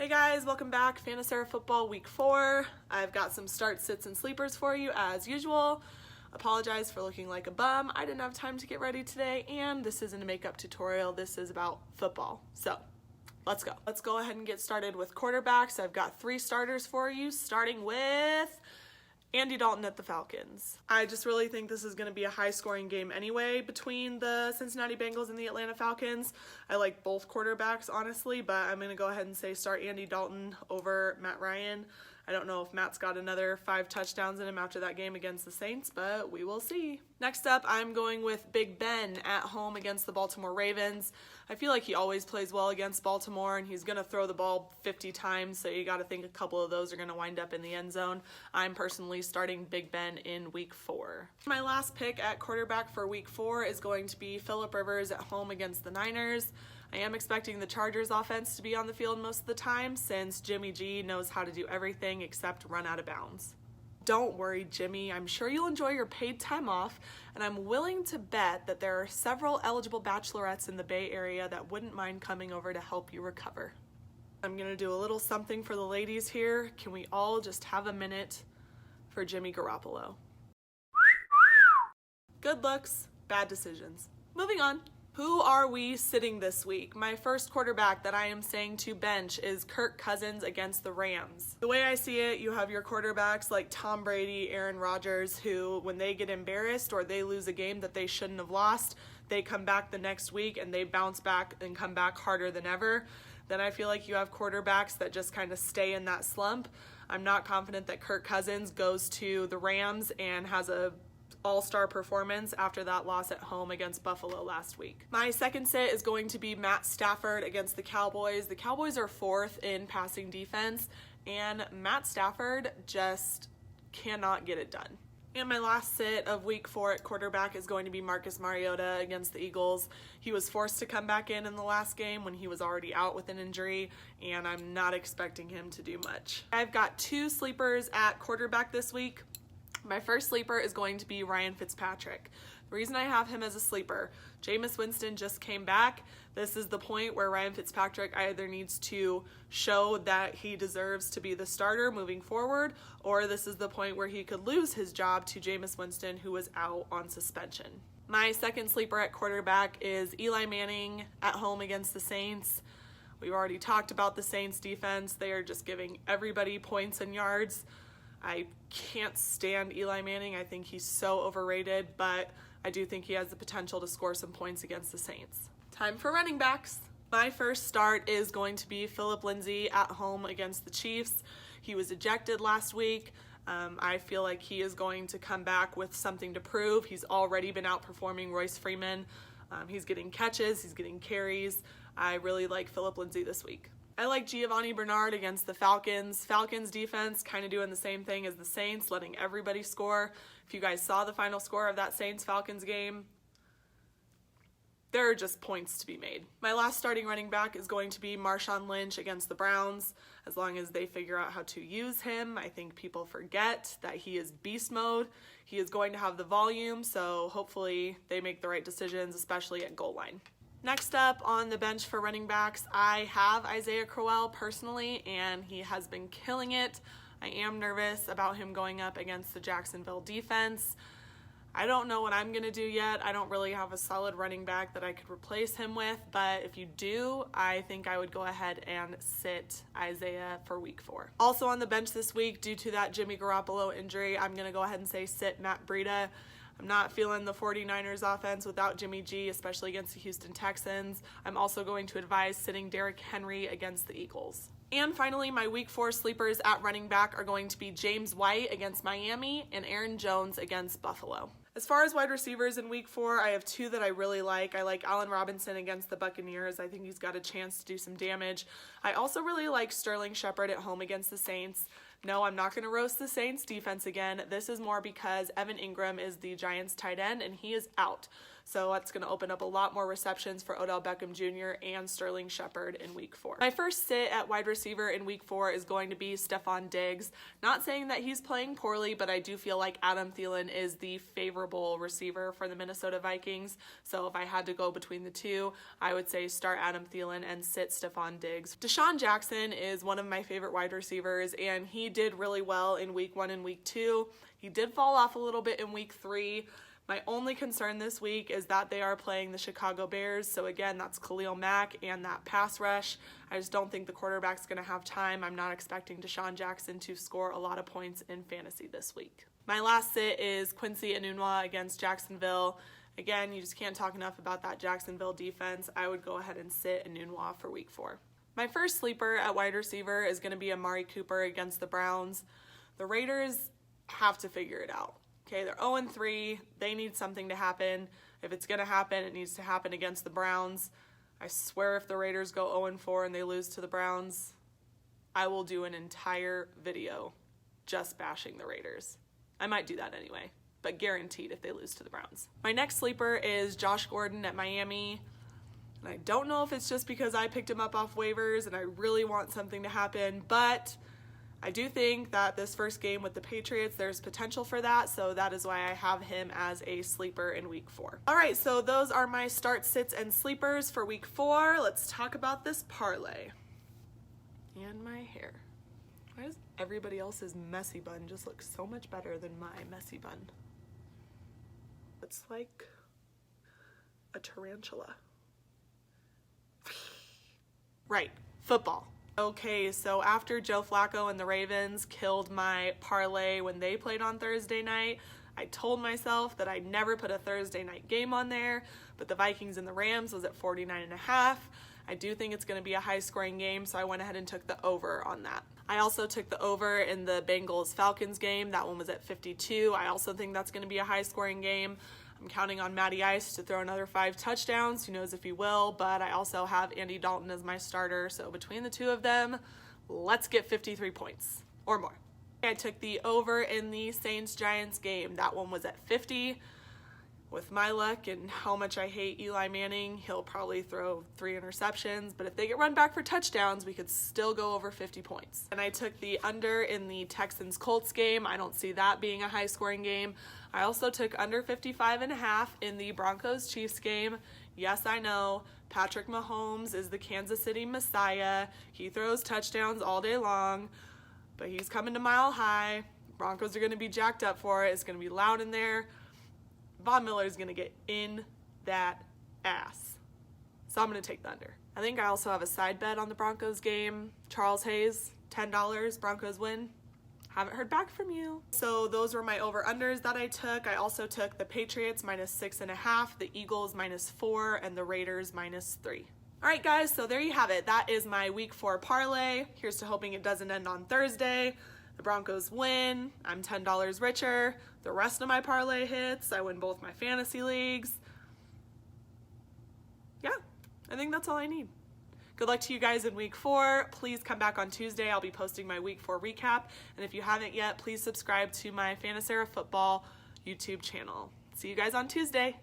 Hey guys, welcome back. Fantasara football week 4. I've got some start, sits, and sleepers for you as usual. Apologize for looking like a bum. I didn't have time to get ready today, and this isn't a makeup tutorial. This is about football. So let's go. Let's go ahead and get started with quarterbacks. I've got 3 starters for you, starting with Andy Dalton at the Falcons. I just really think this is going to be a high-scoring game anyway between the Cincinnati Bengals and the Atlanta Falcons. I like both quarterbacks, honestly, but I'm going to go ahead and say start Andy Dalton over Matt Ryan. I don't know if Matt's got another 5 touchdowns in him after that game against the Saints, but we will see. Next up, I'm going with Big Ben at home against the Baltimore Ravens. I feel like he always plays well against Baltimore, and he's going to throw the ball 50 times, so you got to think a couple of those are going to wind up in the end zone. I'm personally starting Big Ben in week 4. My last pick at quarterback for week 4 is going to be Phillip Rivers at home against the Niners. I am expecting the Chargers offense to be on the field most of the time since Jimmy G knows how to do everything except run out of bounds. Don't worry, Jimmy. I'm sure you'll enjoy your paid time off, and I'm willing to bet that there are several eligible bachelorettes in the Bay Area that wouldn't mind coming over to help you recover. I'm going to do a little something for the ladies here. Can we all just have a minute for Jimmy Garoppolo? Good looks, bad decisions. Moving on. Who are we sitting this week? My first quarterback that I am saying to bench is Kirk Cousins against the Rams. The way I see it, you have your quarterbacks like Tom Brady, Aaron Rodgers, who when they get embarrassed or they lose a game that they shouldn't have lost, they come back the next week and they bounce back and come back harder than ever. Then I feel like you have quarterbacks that just kind of stay in that slump. I'm not confident that Kirk Cousins goes to the Rams and has a all-star performance after that loss at home against Buffalo last week. My second sit is going to be Matt Stafford against the Cowboys. The Cowboys are 4th in passing defense, and Matt Stafford just cannot get it done. And my last sit of week 4 at quarterback is going to be Marcus Mariota against the Eagles. He was forced to come back in the last game when he was already out with an injury, and I'm not expecting him to do much. I've got 2 sleepers at quarterback this week. My first sleeper is going to be Ryan Fitzpatrick. The reason I have him as a sleeper, Jameis Winston just came back. This is the point where Ryan Fitzpatrick either needs to show that he deserves to be the starter moving forward, or this is the point where he could lose his job to Jameis Winston, who was out on suspension. My second sleeper at quarterback is Eli Manning at home against the Saints. We've already talked about the Saints defense. They are just giving everybody points and yards. I can't stand Eli Manning. I think he's so overrated, but I do think he has the potential to score some points against the Saints. Time for running backs. My first start is going to be Phillip Lindsay at home against the Chiefs. He was ejected last week. I feel like he is going to come back with something to prove. He's already been outperforming Royce Freeman. He's getting catches, he's getting carries. I really like Phillip Lindsay this week. I like Giovanni Bernard against the Falcons. Falcons defense kind of doing the same thing as the Saints, letting everybody score. If you guys saw the final score of that Saints-Falcons game, there are just points to be made. My last starting running back is going to be Marshawn Lynch against the Browns. As long as they figure out how to use him, I think people forget that he is beast mode. He is going to have the volume, so hopefully they make the right decisions, especially at goal line. Next up on the bench for running backs, I have Isaiah Crowell personally, and he has been killing it. I am nervous about him going up against the Jacksonville defense. I don't know what I'm going to do yet. I don't really have a solid running back that I could replace him with, but if you do, I think I would go ahead and sit Isaiah for week 4. Also on the bench this week, due to that Jimmy Garoppolo injury, I'm going to go ahead and say sit Matt Breida. I'm not feeling the 49ers offense without Jimmy G, especially against the Houston Texans. I'm also going to advise sitting Derrick Henry against the Eagles. And finally, my week 4 sleepers at running back are going to be James White against Miami and Aaron Jones against Buffalo. As far as wide receivers in week 4, I have 2 that I really like. I like Allen Robinson against the Buccaneers. I think he's got a chance to do some damage. I also really like Sterling Shepard at home against the Saints. No, I'm not going to roast the Saints defense again. This is more because Evan Ingram is the Giants tight end and he is out. So that's going to open up a lot more receptions for Odell Beckham Jr. and Sterling Shepard in week 4. My first sit at wide receiver in week 4 is going to be Stephon Diggs. Not saying that he's playing poorly, but I do feel like Adam Thielen is the favorable receiver for the Minnesota Vikings. So if I had to go between the two, I would say start Adam Thielen and sit Stephon Diggs. Deshaun Jackson is one of my favorite wide receivers, and he did really well in week 1 and week 2. He did fall off a little bit in week 3. My only concern this week is that they are playing the Chicago Bears. So again, that's Khalil Mack and that pass rush. I just don't think the quarterback's going to have time. I'm not expecting Deshaun Jackson to score a lot of points in fantasy this week. My last sit is Quincy Enunwa against Jacksonville. Again, you just can't talk enough about that Jacksonville defense. I would go ahead and sit Enunwa for week 4. My first sleeper at wide receiver is going to be Amari Cooper against the Browns. The Raiders have to figure it out. Okay, they're 0-3. They need something to happen. If it's going to happen, it needs to happen against the Browns. I swear if the Raiders go 0-4 and they lose to the Browns, I will do an entire video just bashing the Raiders. I might do that anyway, but guaranteed if they lose to the Browns. My next sleeper is Josh Gordon at Miami. And I don't know if it's just because I picked him up off waivers and I really want something to happen, but I do think that this first game with the Patriots, there's potential for that, so that is why I have him as a sleeper in week 4. All right, so those are my start, sits, and sleepers for week 4. Let's talk about this parlay. And my hair. Why does everybody else's messy bun just look so much better than my messy bun? It's like a tarantula. Right, football. Okay, so after Joe Flacco and the Ravens killed my parlay when they played on Thursday night, I told myself that I'd never put a Thursday night game on there, but the Vikings and the Rams was at 49.5. I do think it's going to be a high-scoring game, so I went ahead and took the over on that. I also took the over in the Bengals-Falcons game. That one was at 52. I also think that's going to be a high-scoring game. I'm counting on Matty Ice to throw another 5 touchdowns. Who knows if he will, but I also have Andy Dalton as my starter. So between the two of them, let's get 53 points or more. I took the over in the Saints-Giants game. That one was at 50. With my luck and how much I hate Eli Manning, he'll probably throw 3 interceptions. But if they get run back for touchdowns, we could still go over 50 points. And I took the under in the Texans-Colts game. I don't see that being a high-scoring game. I also took under 55.5 in the Broncos-Chiefs game. Yes, I know, Patrick Mahomes is the Kansas City Messiah. He throws touchdowns all day long, but he's coming to Mile High. Broncos are going to be jacked up for it. It's going to be loud in there. Von Miller is going to get in that ass. So I'm going to take the under. I think I also have a side bet on the Broncos game. Charles Hayes, $10, Broncos win. Haven't heard back from you. So those were my over-unders that I took. I also took the Patriots -6.5, the Eagles -4, and the Raiders -3. All right, guys, so there you have it. That is my week 4 parlay. Here's to hoping it doesn't end on Thursday. The Broncos win. I'm $10 richer. The rest of my parlay hits. I win both my fantasy leagues. Yeah, I think that's all I need. Good luck to you guys in week 4. Please come back on Tuesday. I'll be posting my week 4 recap. And if you haven't yet, please subscribe to my Fantasara Football YouTube channel. See you guys on Tuesday.